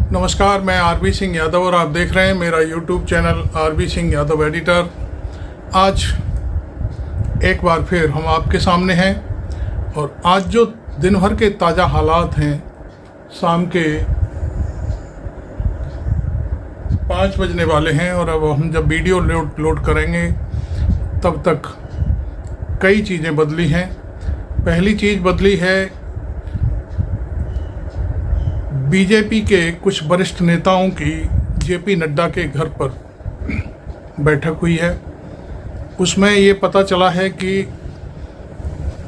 नमस्कार, मैं आरबी सिंह यादव और आप देख रहे हैं मेरा YouTube channel RB Singh Yadav editor. आज एक बार फिर हम आपके सामने हैं और आज जो दिन भर के ताज़ा हालात हैं, शाम के 5 बजने वाले हैं और अब हम जब वीडियो लोड करेंगे तब तक कई चीज़ें बदली हैं। पहली चीज़ बदली है, बीजेपी के कुछ वरिष्ठ नेताओं की जेपी नड्डा के घर पर बैठक हुई है। उसमें ये पता चला है कि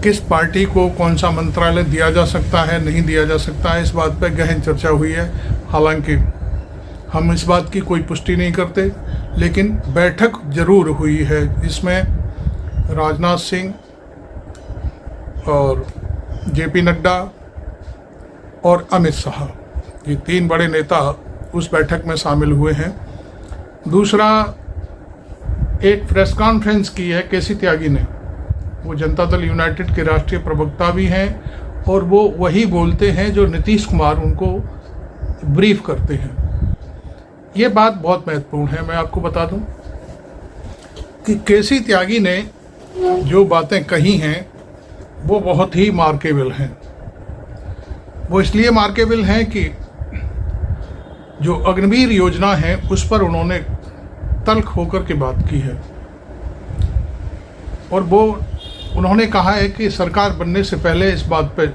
किस पार्टी को कौन सा मंत्रालय दिया जा सकता है, नहीं दिया जा सकता है, इस बात पर गहन चर्चा हुई है। हालांकि हम इस बात की कोई पुष्टि नहीं करते, लेकिन बैठक जरूर हुई है जिसमें राजनाथ सिंह और जेपी नड्डा और अमित शाह, ये 3 बड़े नेता उस बैठक में शामिल हुए हैं। दूसरा, एक प्रेस कॉन्फ्रेंस की है केसी त्यागी ने। वो जनता दल यूनाइटेड के राष्ट्रीय प्रवक्ता भी हैं और वो वही बोलते हैं जो नीतीश कुमार उनको ब्रीफ करते हैं। ये बात बहुत महत्वपूर्ण है। मैं आपको बता दूं कि केसी त्यागी ने जो बातें कही हैं वो बहुत ही मार्केबल हैं। वो इसलिए मार्केबल हैं कि जो अग्निवीर योजना है उस पर उन्होंने तल्ख होकर के बात की है और वो उन्होंने कहा है कि सरकार बनने से पहले इस बात पर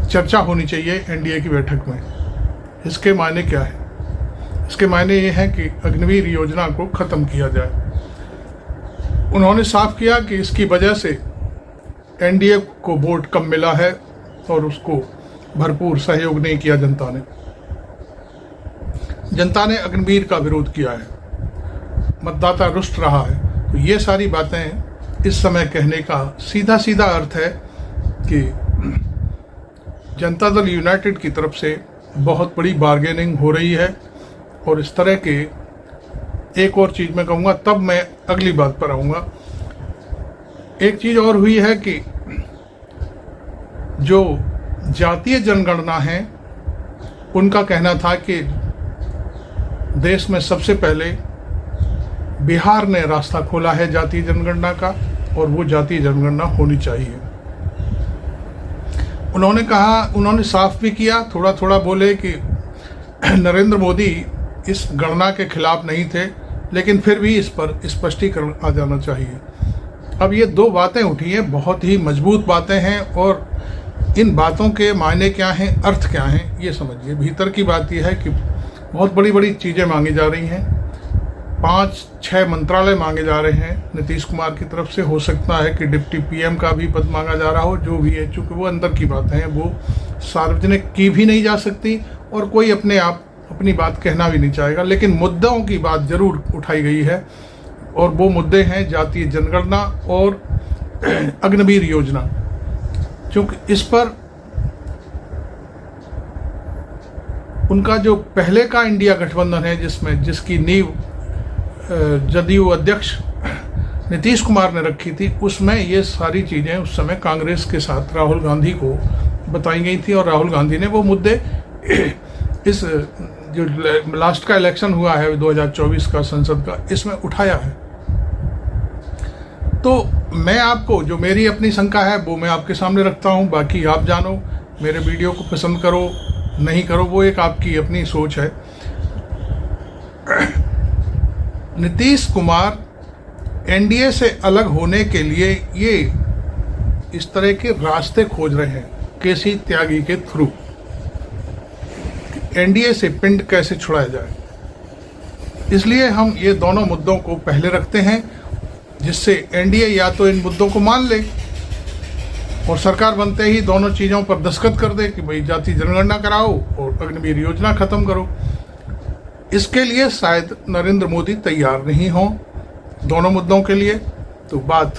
चर्चा होनी चाहिए एनडीए की बैठक में। इसके मायने क्या है? इसके मायने ये हैं कि अग्निवीर योजना को ख़त्म किया जाए। उन्होंने साफ किया कि इसकी वजह से एनडीए को वोट कम मिला है और उसको भरपूर सहयोग नहीं किया जनता ने अग्निवीर का विरोध किया है, मतदाता रुष्ट रहा है। तो ये सारी बातें इस समय कहने का सीधा सीधा अर्थ है कि जनता दल यूनाइटेड की तरफ से बहुत बड़ी बार्गेनिंग हो रही है। और इस तरह के एक और चीज़ मैं कहूँगा, तब मैं अगली बात पर आऊँगा। एक चीज़ और हुई है कि जो जातीय जनगणना है उनका कहना था कि देश में सबसे पहले बिहार ने रास्ता खोला है जातीय जनगणना का और वो जातीय जनगणना होनी चाहिए। उन्होंने कहा, उन्होंने साफ भी किया, थोड़ा थोड़ा बोले कि नरेंद्र मोदी इस गणना के खिलाफ नहीं थे, लेकिन फिर भी इस पर स्पष्टीकरण आ जाना चाहिए। अब ये 2 बातें उठी हैं, बहुत ही मजबूत बातें हैं और इन बातों के मायने क्या हैं, अर्थ क्या हैं, ये समझिए। भीतर की बात यह है कि बहुत बड़ी बड़ी चीज़ें मांगी जा रही हैं। 5-6 मंत्रालय मांगे जा रहे हैं नीतीश कुमार की तरफ से। हो सकता है कि डिप्टी पीएम का भी पद मांगा जा रहा हो, जो भी है। चूँकि वो अंदर की बातें हैं, वो सार्वजनिक की भी नहीं जा सकती और कोई अपने आप अपनी बात कहना भी नहीं चाहेगा। लेकिन मुद्दों की बात जरूर उठाई गई है और वो मुद्दे हैं जातीय जनगणना और अग्निवीर योजना। क्योंकि इस पर उनका जो पहले का इंडिया गठबंधन है जिसकी नींव जदयू अध्यक्ष नीतीश कुमार ने रखी थी, उसमें ये सारी चीज़ें उस समय कांग्रेस के साथ राहुल गांधी को बताई गई थी और राहुल गांधी ने वो मुद्दे इस जो लास्ट का इलेक्शन हुआ है 2024 का संसद का, इसमें उठाया है। तो मैं आपको जो मेरी अपनी शंका है वो मैं आपके सामने रखता हूँ। बाकी आप जानो, मेरे वीडियो को पसंद करो नहीं करो, वो एक आपकी अपनी सोच है। नीतीश कुमार एनडीए से अलग होने के लिए ये इस तरह के रास्ते खोज रहे हैं केसी त्यागी के थ्रू। एनडीए से पिंड कैसे छुड़ाया जाए, इसलिए हम ये दोनों मुद्दों को पहले रखते हैं, जिससे एनडीए या तो इन मुद्दों को मान ले और सरकार बनते ही दोनों चीज़ों पर दस्तखत कर दे कि भाई जातीय जनगणना कराओ और अग्निवीर योजना ख़त्म करो। इसके लिए शायद नरेंद्र मोदी तैयार नहीं हो दोनों मुद्दों के लिए। तो बात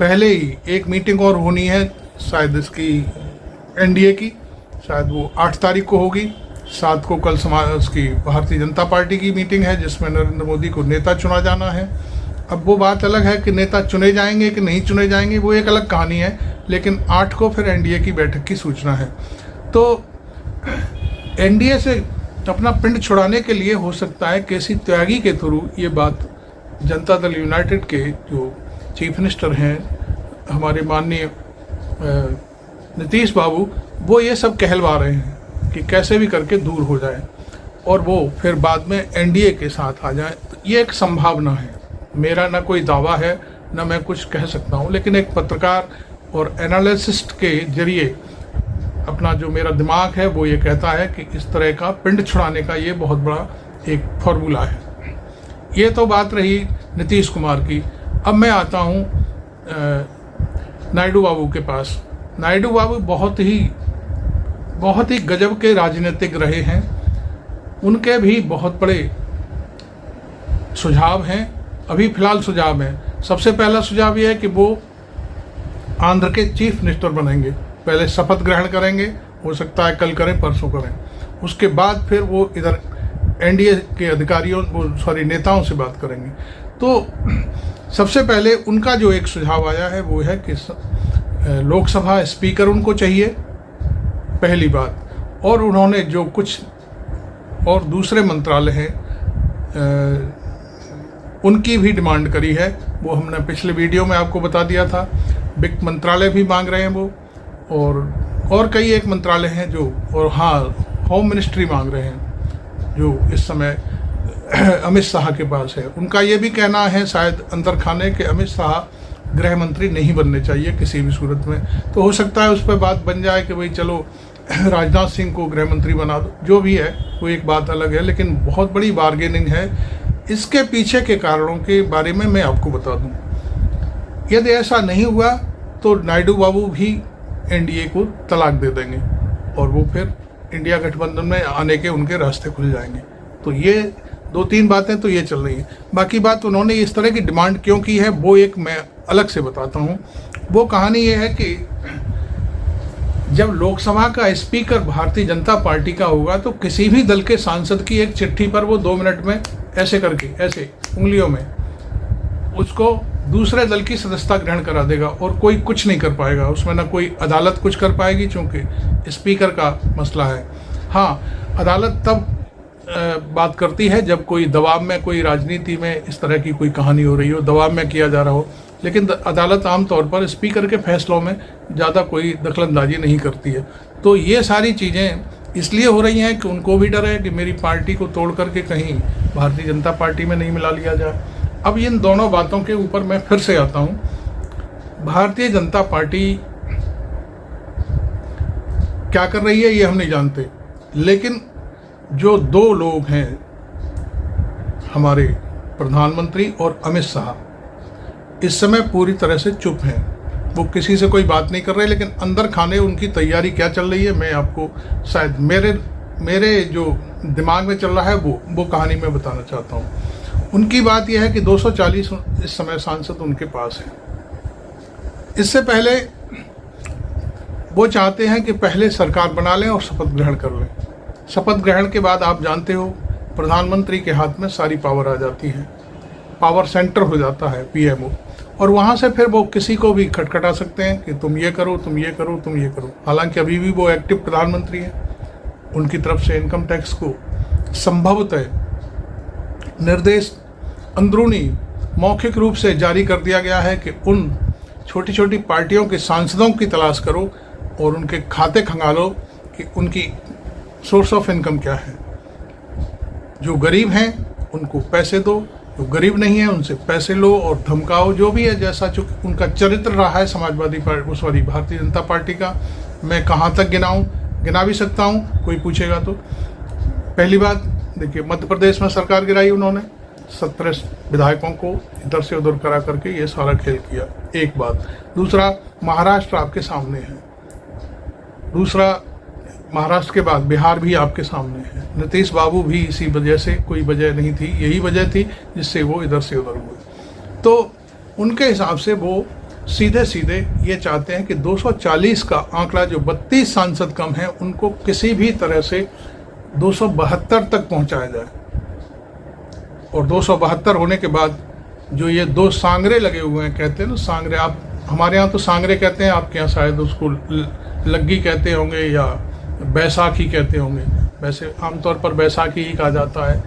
पहले ही एक मीटिंग और होनी है शायद इसकी एनडीए की, शायद वो 8 तारीख को होगी। 7 को कल उसकी भारतीय जनता पार्टी की मीटिंग है जिसमें नरेंद्र मोदी को नेता चुना जाना है। अब वो बात अलग है कि नेता चुने जाएंगे कि नहीं चुने जाएंगे, वो एक अलग कहानी है। लेकिन 8 को फिर एनडीए की बैठक की सूचना है। तो एनडीए से अपना पिंड छुड़ाने के लिए हो सकता है केसी त्यागी के थ्रू ये बात जनता दल यूनाइटेड के जो चीफ मिनिस्टर हैं हमारे माननीय नीतीश बाबू, वो ये सब कहलवा रहे हैं कि कैसे भी करके दूर हो जाए और वो फिर बाद में एनडीए के साथ आ जाए। तो ये एक संभावना है, मेरा ना कोई दावा है ना मैं कुछ कह सकता हूँ, लेकिन एक पत्रकार और एनालिसिस्ट के जरिए अपना जो मेरा दिमाग है वो ये कहता है कि इस तरह का पिंड छुड़ाने का ये बहुत बड़ा एक फॉर्मूला है। ये तो बात रही नीतीश कुमार की। अब मैं आता हूँ नायडू बाबू के पास। नायडू बाबू बहुत ही गजब के राजनीतिक रहे हैं। उनके भी बहुत बड़े सुझाव हैं, अभी फिलहाल सुझाव हैं। सबसे पहला सुझाव ये है कि वो आंध्र के चीफ मिनिस्टर बनेंगे, पहले शपथ ग्रहण करेंगे, हो सकता है कल करें परसों करें, उसके बाद फिर वो इधर एनडीए के नेताओं से बात करेंगे। तो सबसे पहले उनका जो एक सुझाव आया है वो है कि लोकसभा स्पीकर उनको चाहिए, पहली बात। और उन्होंने जो कुछ और दूसरे मंत्रालय हैं उनकी भी डिमांड करी है, वो हमने पिछले वीडियो में आपको बता दिया था। वित्त मंत्रालय भी मांग रहे हैं वो, और कई एक मंत्रालय हैं जो, और हाँ, होम मिनिस्ट्री मांग रहे हैं जो इस समय अमित शाह के पास है। उनका ये भी कहना है शायद अंदर खाने के अमित शाह गृह मंत्री नहीं बनने चाहिए किसी भी सूरत में। तो हो सकता है उस पर बात बन जाए कि भाई चलो राजनाथ सिंह को गृह मंत्री बना दो, जो भी है वो एक बात अलग है, लेकिन बहुत बड़ी बार्गेनिंग है। इसके पीछे के कारणों के बारे में मैं आपको बता दूं। यदि ऐसा नहीं हुआ तो नायडू बाबू भी एनडीए को तलाक दे देंगे और वो फिर इंडिया गठबंधन में आने के उनके रास्ते खुल जाएंगे। तो ये 2-3 बातें तो ये चल रही हैं। बाकी बात उन्होंने इस तरह की डिमांड क्यों की है वो एक मैं अलग से बताता हूँ। वो कहानी ये है कि जब लोकसभा का स्पीकर भारतीय जनता पार्टी का होगा तो किसी भी दल के सांसद की एक चिट्ठी पर वो 2 मिनट में ऐसे करके, ऐसे उंगलियों में उसको दूसरे दल की सदस्यता ग्रहण करा देगा और कोई कुछ नहीं कर पाएगा उसमें, ना कोई अदालत कुछ कर पाएगी क्योंकि स्पीकर का मसला है। हाँ, अदालत तब बात करती है जब कोई दबाव में, कोई राजनीति में इस तरह की कोई कहानी हो रही हो, दबाव में किया जा रहा हो, लेकिन अदालत आमतौर पर स्पीकर के फैसलों में ज़्यादा कोई दखलंदाजी नहीं करती है। तो ये सारी चीज़ें इसलिए हो रही हैं कि उनको भी डर है कि मेरी पार्टी को तोड़ करके कहीं भारतीय जनता पार्टी में नहीं मिला लिया जाए। अब इन दोनों बातों के ऊपर मैं फिर से आता हूँ। भारतीय जनता पार्टी क्या कर रही है ये हम नहीं जानते, लेकिन जो 2 लोग हैं हमारे प्रधानमंत्री और अमित शाह, इस समय पूरी तरह से चुप हैं। वो किसी से कोई बात नहीं कर रहे, लेकिन अंदर खाने उनकी तैयारी क्या चल रही है मैं आपको शायद मेरे जो दिमाग में चल रहा है वो कहानी मैं बताना चाहता हूँ। उनकी बात यह है कि 240 इस समय सांसद उनके पास हैं। इससे पहले वो चाहते हैं कि पहले सरकार बना लें और शपथ ग्रहण कर लें। शपथ ग्रहण के बाद आप जानते हो प्रधानमंत्री के हाथ में सारी पावर आ जाती है, पावर सेंटर हो जाता है पीएमओ, और वहाँ से फिर वो किसी को भी खटखटा सकते हैं कि तुम ये करो, तुम ये करो, तुम ये करो। हालांकि अभी भी वो एक्टिव प्रधानमंत्री हैं। उनकी तरफ से इनकम टैक्स को संभवतः निर्देश अंदरूनी मौखिक रूप से जारी कर दिया गया है कि उन छोटी छोटी पार्टियों के सांसदों की तलाश करो और उनके खाते खंगालो कि उनकी सोर्स ऑफ इनकम क्या है। जो गरीब हैं उनको पैसे दो, जो गरीब नहीं है उनसे पैसे लो और धमकाओ, जो भी है जैसा जो उनका चरित्र रहा है समाजवादी पार्टी, भारतीय जनता पार्टी का। मैं कहाँ तक गिनाऊं, गिना भी सकता हूं, कोई पूछेगा तो। पहली बात देखिए, मध्य प्रदेश में सरकार गिराई उन्होंने, 17 विधायकों को इधर से उधर करा करके ये सारा खेल किया, एक बात। दूसरा, महाराष्ट्र आपके सामने है। दूसरा, महाराष्ट्र के बाद बिहार भी आपके सामने है। नीतीश बाबू भी इसी वजह से, कोई वजह नहीं थी, यही वजह थी जिससे वो इधर से उधर हुए। तो उनके हिसाब से वो सीधे सीधे ये चाहते हैं कि 240 का आंकड़ा, जो 32 सांसद कम है, उनको किसी भी तरह से 272 तक पहुंचाया जाए। और 272 होने के बाद जो ये 2 सांगरे लगे हुए हैं, कहते हैं ना सांगरे, आप हमारे यहाँ तो सांगरे कहते हैं, आपके यहाँ शायद उसको लग्गी कहते होंगे या बैसाखी कहते होंगे। वैसे आमतौर पर बैसाखी ही कहा जाता है,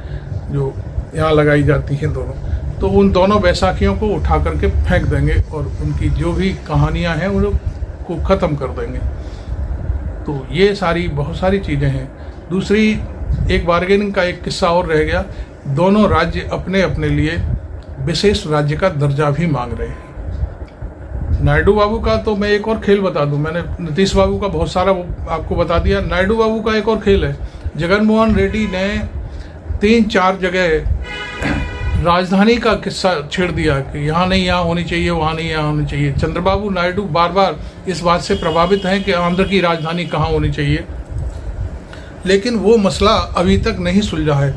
जो यहाँ लगाई जाती हैं दोनों, तो उन दोनों बैसाखियों को उठा करके फेंक देंगे और उनकी जो भी कहानियाँ हैं उनको ख़त्म कर देंगे। तो ये बहुत सारी चीज़ें हैं। दूसरी, एक बार्गेनिंग का एक किस्सा और रह गया, दोनों राज्य अपने अपने लिए विशेष राज्य का दर्जा भी मांग रहे हैं। नायडू बाबू का तो मैं एक और खेल बता दूं, मैंने नीतीश बाबू का बहुत सारा आपको बता दिया, नायडू बाबू का एक और खेल है। जगनमोहन रेड्डी ने 3-4 जगह राजधानी का किस्सा छेड़ दिया कि यहाँ नहीं यहाँ होनी चाहिए, वहाँ नहीं यहाँ होनी चाहिए। चंद्रबाबू नायडू बार बार इस बात से प्रभावित हैं कि आंध्र की राजधानी कहाँ होनी चाहिए, लेकिन वो मसला अभी तक नहीं सुलझा है।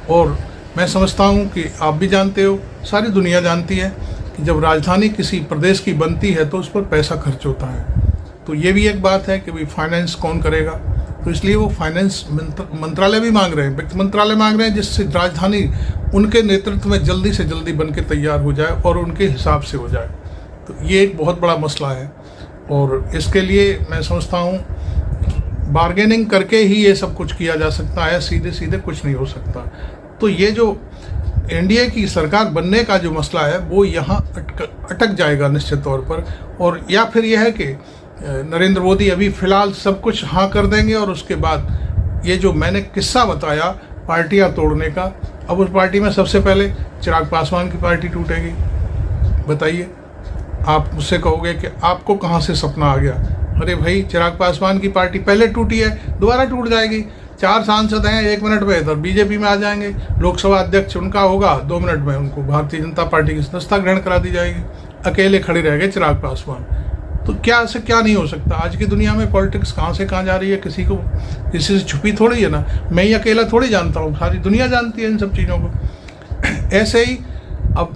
और मैं समझता हूँ कि आप भी जानते हो, सारी दुनिया जानती है कि जब राजधानी किसी प्रदेश की बनती है तो उस पर पैसा खर्च होता है। तो ये भी एक बात है कि भाई फाइनेंस कौन करेगा, तो इसलिए वो फाइनेंस मंत्रालय भी मांग रहे हैं, वित्त मंत्रालय मांग रहे हैं, जिससे राजधानी उनके नेतृत्व में जल्दी से जल्दी बन के तैयार हो जाए और उनके हिसाब से हो जाए। तो ये एक बहुत बड़ा मसला है और इसके लिए मैं समझता हूँ बार्गेनिंग करके ही ये सब कुछ किया जा सकता है, सीधे सीधे कुछ नहीं हो सकता। तो ये जो एनडीए की सरकार बनने का जो मसला है वो यहाँ अटक जाएगा निश्चित तौर पर। और या फिर यह है कि नरेंद्र मोदी अभी फ़िलहाल सब कुछ हाँ कर देंगे और उसके बाद ये जो मैंने किस्सा बताया पार्टियाँ तोड़ने का, अब उस पार्टी में सबसे पहले चिराग पासवान की पार्टी टूटेगी। बताइए, आप मुझसे कहोगे कि आपको कहाँ से सपना आ गया। अरे भाई, चिराग पासवान की पार्टी पहले टूटी है, दोबारा टूट जाएगी। 4 सांसद हैं, 1 मिनट में इधर बीजेपी में आ जाएंगे, लोकसभा अध्यक्ष उनका होगा, 2 मिनट में उनको भारतीय जनता पार्टी की सदस्यता ग्रहण करा दी जाएगी, अकेले खड़े रह गए चिराग पासवान। तो क्या से क्या नहीं हो सकता। आज की दुनिया में पॉलिटिक्स कहाँ से कहाँ जा रही है, किसी से छुपी थोड़ी है ना। मैं ही अकेला थोड़ी जानता हूँ, सारी दुनिया जानती है इन सब चीज़ों को। ऐसे ही अब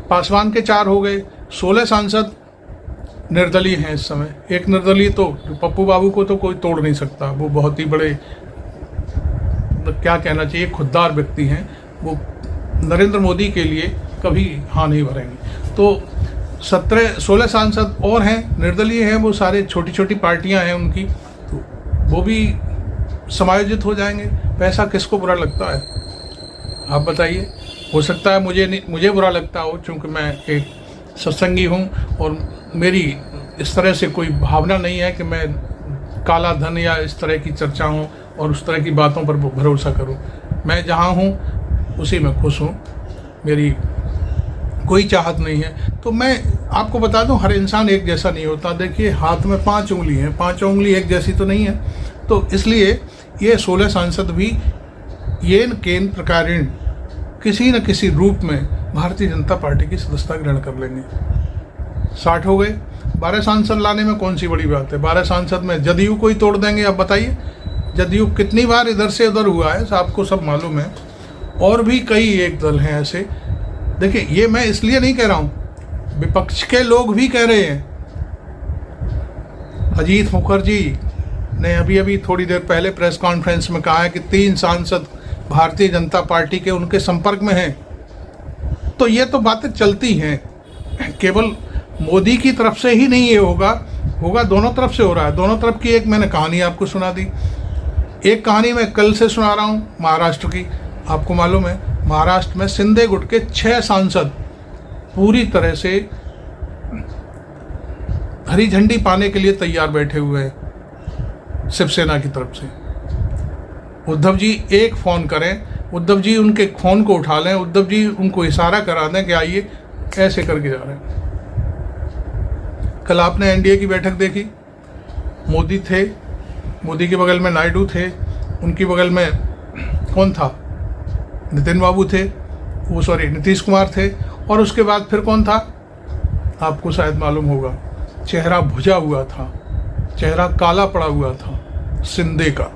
पासवान के 4 हो गए, 16 सांसद निर्दलीय हैं इस समय। एक निर्दलीय तो पप्पू बाबू को तो कोई तोड़ नहीं सकता, वो बहुत ही बड़े क्या कहना चाहिए खुददार व्यक्ति हैं, वो नरेंद्र मोदी के लिए कभी हाँ नहीं भरेंगे। तो 16 सांसद और हैं निर्दलीय हैं, वो सारे छोटी छोटी पार्टियां हैं उनकी, तो वो भी समायोजित हो जाएंगे। पैसा किसको बुरा लगता है, आप बताइए। हो सकता है मुझे बुरा लगता हो, क्योंकि मैं एक सत्संगी हूँ और मेरी इस तरह से कोई भावना नहीं है कि मैं काला धन या इस तरह की चर्चा हूँ और उस तरह की बातों पर भरोसा करूँ। मैं जहाँ हूँ उसी में खुश हूँ, मेरी कोई चाहत नहीं है। तो मैं आपको बता दूं, हर इंसान एक जैसा नहीं होता। देखिए, हाथ में 5 उंगली हैं, 5 उंगली एक जैसी तो नहीं है। तो इसलिए ये 16 सांसद भी येन केन प्रकारेण किसी न किसी रूप में भारतीय जनता पार्टी की सदस्यता ग्रहण कर लेंगे। 60 हो गए, 12 सांसद लाने में कौन सी बड़ी बात है। 12 सांसद में जदयू को ही तोड़ देंगे। अब बताइए, जदयू कितनी बार इधर से उधर हुआ है, आपको सब मालूम है। और भी कई एक दल हैं ऐसे। देखिए, ये मैं इसलिए नहीं कह रहा हूँ, विपक्ष के लोग भी कह रहे हैं। अजीत मुखर्जी ने अभी थोड़ी देर पहले प्रेस कॉन्फ्रेंस में कहा है कि 3 सांसद भारतीय जनता पार्टी के उनके संपर्क में हैं। तो ये तो बातें चलती हैं, केवल मोदी की तरफ से ही नहीं ये होगा दोनों तरफ से हो रहा है। दोनों तरफ की एक मैंने कहानी आपको सुना दी। एक कहानी मैं कल से सुना रहा हूँ महाराष्ट्र की। आपको मालूम है, महाराष्ट्र में शिंदे गुट के 6 सांसद पूरी तरह से हरी झंडी पाने के लिए तैयार बैठे हुए हैं शिवसेना की तरफ से। उद्धव जी एक फ़ोन करें, उद्धव जी उनके फ़ोन को उठा लें, उद्धव जी उनको इशारा करा दें कि आइए, ऐसे करके जा रहे हैं। कल आपने एनडीए की बैठक देखी, मोदी थे, मोदी के बगल में नायडू थे, उनकी बगल में कौन था, नीतीश कुमार थे, और उसके बाद फिर कौन था, आपको शायद मालूम होगा, चेहरा भुजा हुआ था, चेहरा काला पड़ा हुआ था, शिंदे का।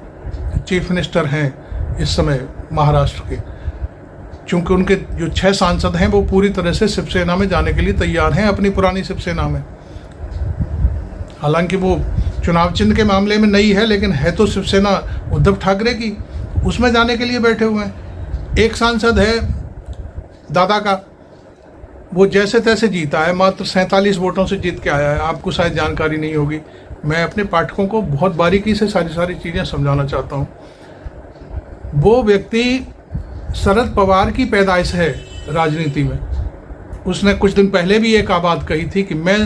चीफ मिनिस्टर हैं इस समय महाराष्ट्र के। चूंकि उनके जो 6 सांसद हैं वो पूरी तरह से शिवसेना में जाने के लिए तैयार हैं, अपनी पुरानी शिवसेना में। हालांकि वो चुनाव चिन्ह के मामले में नहीं है, लेकिन है तो शिवसेना उद्धव ठाकरे की, उसमें जाने के लिए बैठे हुए हैं। एक सांसद है दादा का, वो जैसे तैसे जीता है, मात्र 47 वोटों से जीत के आया है, आपको शायद जानकारी नहीं होगी। मैं अपने पाठकों को बहुत बारीकी से सारी चीज़ें समझाना चाहता हूँ। वो व्यक्ति शरद पवार की पैदाइश है राजनीति में। उसने कुछ दिन पहले भी एक बात कही थी कि मैं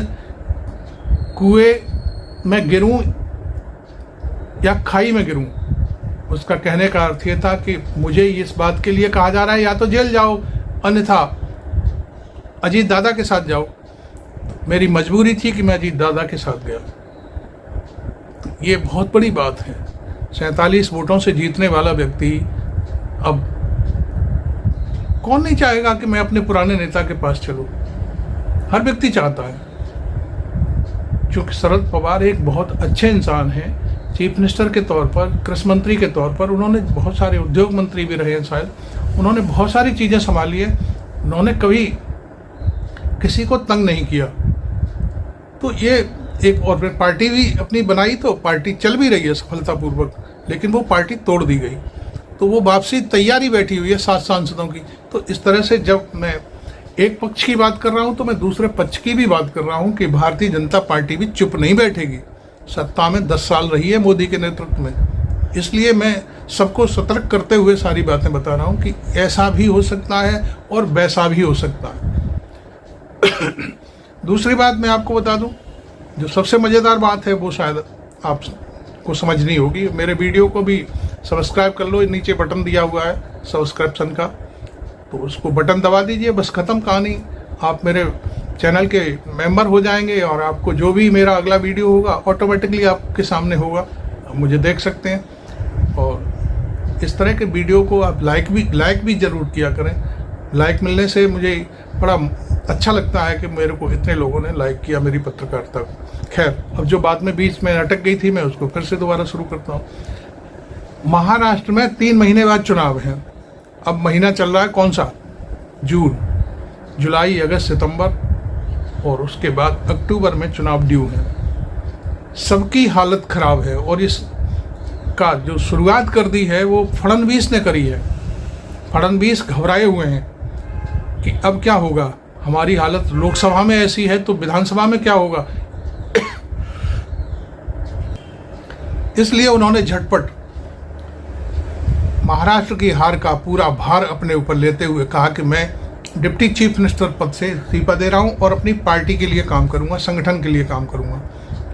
कुएं में गिरूं या खाई में गिरूं। उसका कहने का अर्थ ये था कि मुझे इस बात के लिए कहा जा रहा है या तो जेल जाओ, अन्यथा अजीत दादा के साथ जाओ। मेरी मजबूरी थी कि मैं अजीत दादा के साथ गया। ये बहुत बड़ी बात है। 47 वोटों से जीतने वाला व्यक्ति, अब कौन नहीं चाहेगा कि मैं अपने पुराने नेता के पास चलूं? हर व्यक्ति चाहता है। क्योंकि शरद पवार एक बहुत अच्छे इंसान हैं। चीफ मिनिस्टर के तौर पर, कृषि मंत्री के तौर पर, उन्होंने बहुत सारे उद्योग मंत्री भी रहे हैं शायद, उन्होंने बहुत सारी चीज़ें संभाली है। उन्होंने कभी किसी को तंग नहीं किया। तो ये एक, और फिर पार्टी भी अपनी बनाई तो पार्टी चल भी रही है सफलतापूर्वक, लेकिन वो पार्टी तोड़ दी गई। तो वो वापसी तैयारी बैठी हुई है 7 सांसदों की। तो इस तरह से जब मैं एक पक्ष की बात कर रहा हूं तो मैं दूसरे पक्ष की भी बात कर रहा हूं कि भारतीय जनता पार्टी भी चुप नहीं बैठेगी। सत्ता में 10 साल रही है मोदी के नेतृत्व में। इसलिए मैं सबको सतर्क करते हुए सारी बातें बता रहा हूं कि ऐसा भी हो सकता है और वैसा भी हो सकता है। दूसरी बात मैं आपको बता दूं, जो सबसे मज़ेदार बात है वो शायद आपको समझनी होगी। मेरे वीडियो को भी सब्सक्राइब कर लो, नीचे बटन दिया हुआ है सब्सक्रिप्शन का, तो उसको बटन दबा दीजिए। बस ख़त्म कहानी। आप मेरे चैनल के मेंबर हो जाएंगे और आपको जो भी मेरा अगला वीडियो होगा ऑटोमेटिकली आपके सामने होगा, आप मुझे देख सकते हैं। और इस तरह के वीडियो को आप लाइक भी ज़रूर किया करें। लाइक मिलने से मुझे बड़ा अच्छा लगता है कि मेरे को इतने लोगों ने लाइक किया मेरी पत्रकारिता को। खैर, अब जो बात में बीच में अटक गई थी मैं उसको फिर से दोबारा शुरू करता हूँ। महाराष्ट्र में 3 महीने बाद चुनाव है। अब महीना चल रहा है कौन सा? जून, जुलाई, अगस्त, सितंबर और उसके बाद अक्टूबर में चुनाव ड्यू है। सबकी हालत खराब है और इसका जो शुरुआत कर दी है वो फडणवीस ने करी है। फडणवीस घबराए हुए हैं कि अब क्या होगा, हमारी हालत लोकसभा में ऐसी है तो विधानसभा में क्या होगा। इसलिए उन्होंने झटपट महाराष्ट्र की हार का पूरा भार अपने ऊपर लेते हुए कहा कि मैं डिप्टी चीफ मिनिस्टर पद से इस्तीफा दे रहा हूं और अपनी पार्टी के लिए काम करूंगा, संगठन के लिए काम करूंगा।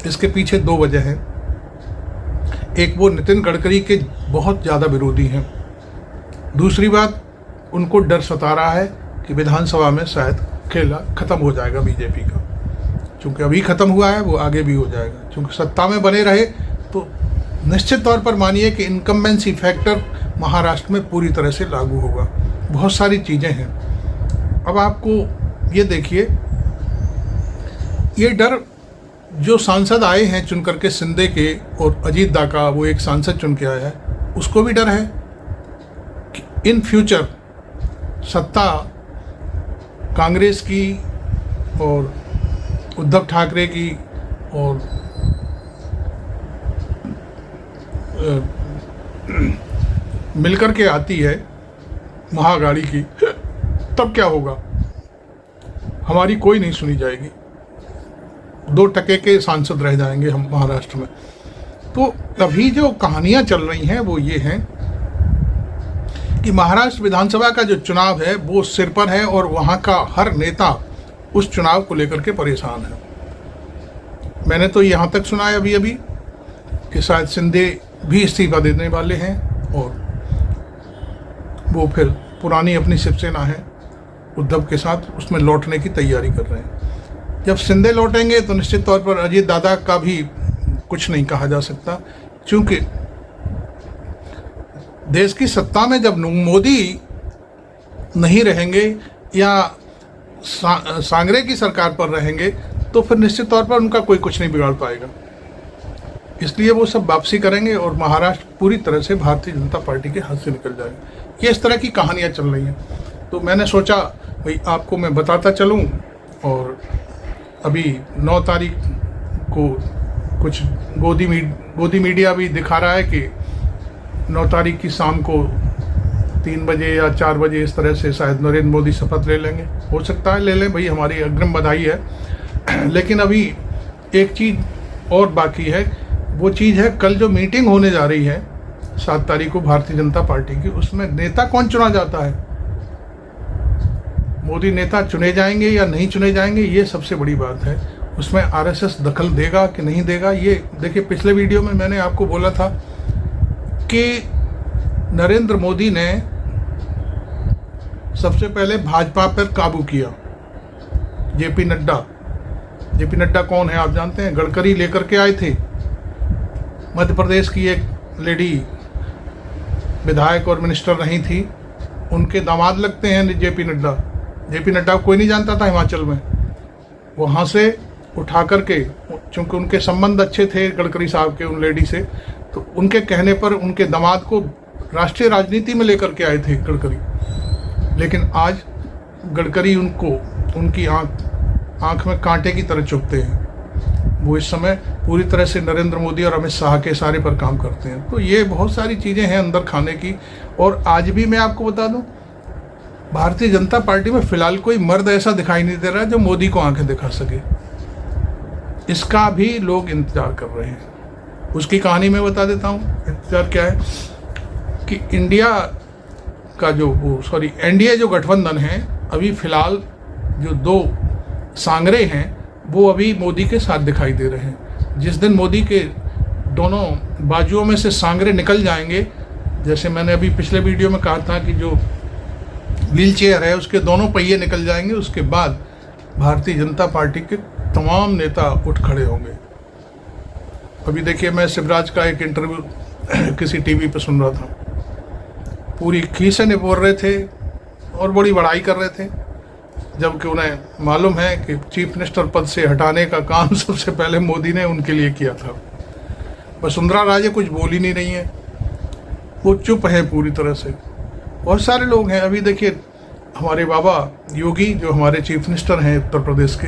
इसके पीछे 2 वजह हैं। एक, वो नितिन गडकरी के बहुत ज़्यादा विरोधी हैं। दूसरी बात, उनको डर सता रहा है कि विधानसभा में शायद खेला खत्म हो जाएगा बीजेपी का। चूँकि अभी खत्म हुआ है, वो आगे भी हो जाएगा। चूँकि सत्ता में बने रहे तो निश्चित तौर पर मानिए कि इनकम्बेंसी फैक्टर महाराष्ट्र में पूरी तरह से लागू होगा। बहुत सारी चीज़ें हैं। अब आपको ये देखिए, ये डर जो सांसद आए हैं चुन करके, शिंदे के और अजीत दा का वो एक सांसद चुन के आया है, उसको भी डर है कि इन फ्यूचर सत्ता कांग्रेस की और उद्धव ठाकरे की और मिलकर के आती है महागाड़ी की, तब क्या होगा? हमारी कोई नहीं सुनी जाएगी। 2 टके के सांसद रह जाएंगे हम महाराष्ट्र में। तो अभी जो कहानियां चल रही हैं वो ये हैं कि महाराष्ट्र विधानसभा का जो चुनाव है वो सिर पर है और वहाँ का हर नेता उस चुनाव को लेकर के परेशान है। मैंने तो यहाँ तक सुना है अभी कि शायद शिंदे भी इस्तीफा देने वाले हैं और वो फिर पुरानी अपनी शिवसेना है उद्धव के साथ, उसमें लौटने की तैयारी कर रहे हैं। जब शिंदे लौटेंगे तो निश्चित तौर पर अजीत दादा का भी कुछ नहीं कहा जा सकता, क्योंकि देश की सत्ता में जब मोदी नहीं रहेंगे या सांगरे की सरकार पर रहेंगे तो फिर निश्चित तौर पर उनका कोई कुछ नहीं बिगाड़ पाएगा। इसलिए वो सब वापसी करेंगे और महाराष्ट्र पूरी तरह से भारतीय जनता पार्टी के हाथ से निकल जाएगा। ये इस तरह की कहानियाँ चल रही हैं। तो मैंने सोचा भाई आपको मैं बताता चलूँ। और अभी 9 तारीख को कुछ गोदी मीडिया भी दिखा रहा है कि 9 तारीख की शाम को 3 बजे या 4 बजे इस तरह से शायद नरेंद्र मोदी शपथ ले लेंगे। हो सकता है ले लें भाई, हमारी अग्रिम बधाई है। लेकिन अभी एक चीज़ और बाकी है, वो चीज़ है कल जो मीटिंग होने जा रही है 7 तारीख को भारतीय जनता पार्टी की, उसमें नेता कौन चुना जाता है, मोदी नेता चुने जाएंगे या नहीं चुने जाएंगे, ये सबसे बड़ी बात है। उसमें आरएसएस दखल देगा कि नहीं देगा, ये देखिए पिछले वीडियो में मैंने आपको बोला था कि नरेंद्र मोदी ने सबसे पहले भाजपा पर काबू किया। जेपी नड्डा कौन है आप जानते हैं, गडकरी लेकर के आए थे। मध्य प्रदेश की एक लेडी विधायक और मिनिस्टर नहीं थी, उनके दामाद लगते हैं जेपी नड्डा को कोई नहीं जानता था हिमाचल में। वहाँ से उठा करके, चूँकि उनके संबंध अच्छे थे गडकरी साहब के उन लेडी से, तो उनके कहने पर उनके दामाद को राष्ट्रीय राजनीति में लेकर के आए थे गडकरी। लेकिन आज गडकरी उनकी आँख में कांटे की तरह चुभते हैं। वो इस समय पूरी तरह से नरेंद्र मोदी और अमित शाह के इशारे पर काम करते हैं। तो ये बहुत सारी चीज़ें हैं अंदर खाने की। और आज भी मैं आपको बता दूं, भारतीय जनता पार्टी में फिलहाल कोई मर्द ऐसा दिखाई नहीं दे रहा है जो मोदी को आंखें दिखा सके। इसका भी लोग इंतजार कर रहे हैं। उसकी कहानी मैं बता देता हूँ। इंतजार क्या है कि एनडीए जो गठबंधन है, अभी फिलहाल जो 2 सांगरे हैं वो अभी मोदी के साथ दिखाई दे रहे हैं। जिस दिन मोदी के दोनों बाजुओं में से सांगरे निकल जाएंगे, जैसे मैंने अभी पिछले वीडियो में कहा था कि जो व्हील चेयर है उसके दोनों पहिए निकल जाएंगे, उसके बाद भारतीय जनता पार्टी के तमाम नेता उठ खड़े होंगे। अभी देखिए, मैं शिवराज का एक इंटरव्यू किसी टीवी पर सुन रहा था, पूरी खीसे निपोर रहे थे और बड़ी बड़ाई कर रहे थे, जबकि उन्हें मालूम है कि चीफ मिनिस्टर पद से हटाने का काम सबसे पहले मोदी ने उनके लिए किया था। वसुंधरा राजे कुछ बोल ही नहीं रही हैं, वो चुप हैं पूरी तरह से। बहुत सारे लोग हैं, अभी देखिए हमारे बाबा योगी जो हमारे चीफ मिनिस्टर हैं उत्तर प्रदेश के,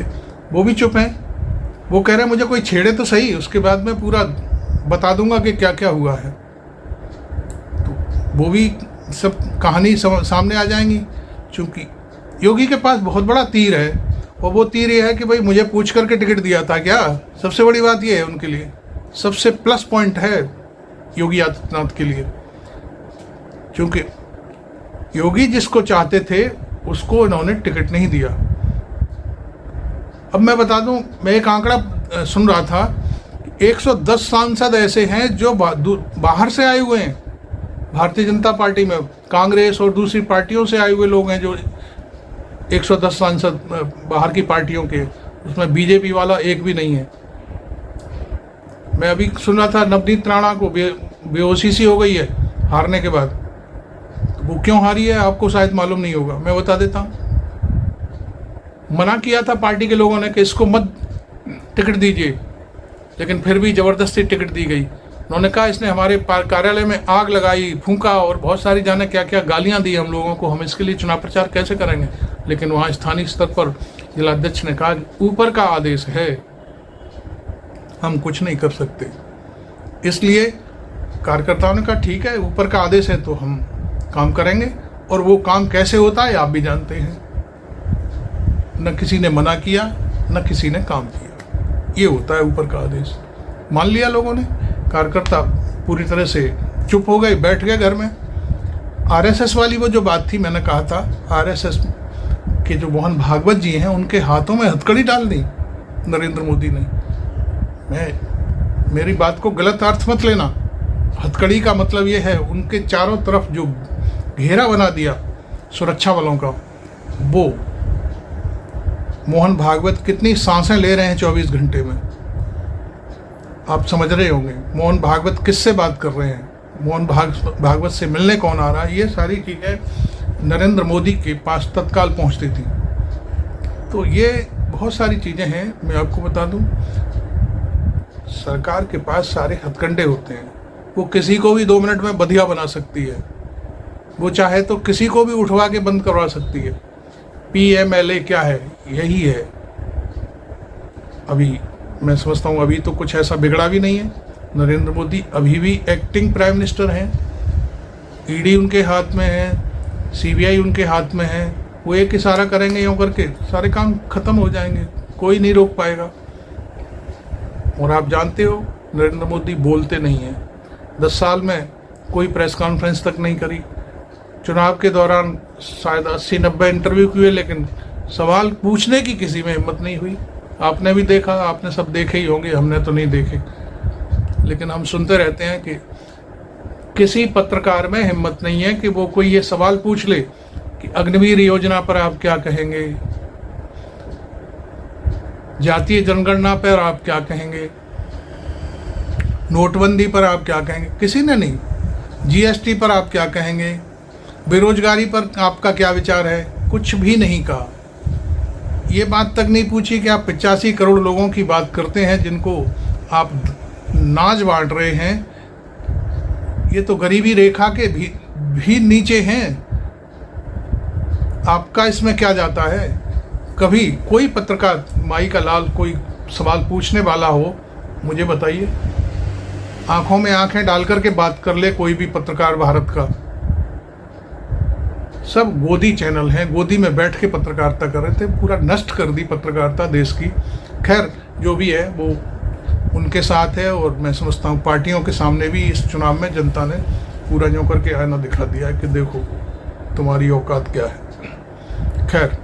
वो भी चुप हैं। वो कह रहे हैं मुझे कोई छेड़े तो सही, उसके बाद मैं पूरा बता दूंगा कि क्या क्या हुआ है। तो वो भी सब कहानी सामने आ जाएंगी, क्योंकि योगी के पास बहुत बड़ा तीर है, और वो तीर ये है कि भाई मुझे पूछ करके टिकट दिया था क्या। सबसे बड़ी बात ये है उनके लिए, सबसे प्लस पॉइंट है योगी आदित्यनाथ के लिए, क्योंकि योगी जिसको चाहते थे उसको इन्होंने टिकट नहीं दिया। अब मैं बता दूं, मैं एक आंकड़ा सुन रहा था, 110 सांसद ऐसे हैं जो बाहर से आए हुए हैं भारतीय जनता पार्टी में, कांग्रेस और दूसरी पार्टियों से आए हुए लोग हैं जो 110 सांसद बाहर की पार्टियों के, उसमें बीजेपी वाला एक भी नहीं है। मैं अभी सुन रहा था नवनीत राणा को बेहोशी सी हो गई है हारने के बाद। तो वो क्यों हारी है आपको शायद मालूम नहीं होगा, मैं बता देता हूँ। मना किया था पार्टी के लोगों ने कि इसको मत टिकट दीजिए, लेकिन फिर भी ज़बरदस्ती टिकट दी गई। उन्होंने कहा इसने हमारे कार्यालय में आग लगाई, फूंका और बहुत सारी जाने क्या क्या गालियां दी हम लोगों को, हम इसके लिए चुनाव प्रचार कैसे करेंगे। लेकिन वहाँ स्थानीय स्तर पर जिलाध्यक्ष ने कहा ऊपर का आदेश है, हम कुछ नहीं कर सकते। इसलिए कार्यकर्ताओं ने कहा ठीक है, ऊपर का आदेश है तो हम काम करेंगे। और वो काम कैसे होता है आप भी जानते हैं, न किसी ने मना किया न किसी ने काम किया, ये होता है ऊपर का आदेश। मान लिया लोगों ने, कार्यकर्ता पूरी तरह से चुप हो गए, बैठ गए घर में। आरएसएस वाली वो जो बात थी, मैंने कहा था आरएसएस के जो मोहन भागवत जी हैं उनके हाथों में हथकड़ी डाल दी नरेंद्र मोदी ने। मेरी बात को गलत अर्थ मत लेना, हथकड़ी का मतलब ये है उनके चारों तरफ जो घेरा बना दिया सुरक्षा बलों का। वो मोहन भागवत कितनी सांसें ले रहे हैं 24 घंटे में, आप समझ रहे होंगे। मोहन भागवत किससे बात कर रहे हैं, मोहन भागवत से मिलने कौन आ रहा है, ये सारी चीज़ें नरेंद्र मोदी के पास तत्काल पहुंचती थी। तो ये बहुत सारी चीज़ें हैं। मैं आपको बता दूं, सरकार के पास सारे हथकंडे होते हैं, वो किसी को भी 2 मिनट में बधिया बना सकती है, वो चाहे तो किसी को भी उठवा के बंद करवा सकती है। PMLA क्या है, यही है। अभी मैं समझता हूँ अभी तो कुछ ऐसा बिगड़ा भी नहीं है। नरेंद्र मोदी अभी भी एक्टिंग प्राइम मिनिस्टर हैं, ED उनके हाथ में है, CBI उनके हाथ में है। वो एक इशारा करेंगे यूँ करके सारे काम खत्म हो जाएंगे, कोई नहीं रोक पाएगा। और आप जानते हो नरेंद्र मोदी बोलते नहीं हैं। 10 साल में कोई प्रेस कॉन्फ्रेंस तक नहीं करी। चुनाव के दौरान शायद 80-90 इंटरव्यू किए, लेकिन सवाल पूछने की किसी में हिम्मत नहीं हुई। आपने भी देखा, आपने सब देखे ही होंगे, हमने तो नहीं देखे, लेकिन हम सुनते रहते हैं कि किसी पत्रकार में हिम्मत नहीं है कि वो कोई ये सवाल पूछ ले कि अग्निवीर योजना पर आप क्या कहेंगे, जातीय जनगणना पर आप क्या कहेंगे, नोटबंदी पर आप क्या कहेंगे। किसी ने नहीं। जीएसटी पर आप क्या कहेंगे, बेरोजगारी पर आपका क्या विचार है, कुछ भी नहीं कहा। ये बात तक नहीं पूछी कि आप 85 करोड़ लोगों की बात करते हैं जिनको आप नाज बांट रहे हैं। ये तो गरीबी रेखा के भी नीचे हैं। आपका इसमें क्या जाता है? कभी कोई पत्रकार, माई का लाल, कोई सवाल पूछने वाला हो, मुझे बताइए। आंखों में आंखें डाल करके बात कर ले कोई भी पत्रकार भारत का। सब गोदी चैनल हैं, गोदी में बैठ के पत्रकारिता कर रहे थे, पूरा नष्ट कर दी पत्रकारिता देश की। खैर, जो भी है वो उनके साथ है, और मैं समझता हूँ पार्टियों के सामने भी इस चुनाव में जनता ने पूरा यूँ करके आईना दिखा दिया है कि देखो तुम्हारी औकात क्या है। खैर,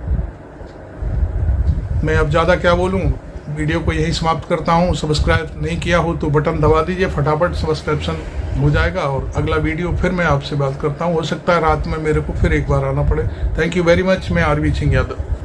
मैं अब ज़्यादा क्या बोलूँ, वीडियो को यही समाप्त करता हूँ। सब्सक्राइब नहीं किया हो तो बटन दबा दीजिए, फटाफट सब्सक्रिप्शन हो जाएगा, और अगला वीडियो फिर मैं आपसे बात करता हूँ। हो सकता है रात में मेरे को फिर एक बार आना पड़े। Thank you very much. मैं आरवी सिंह यादव।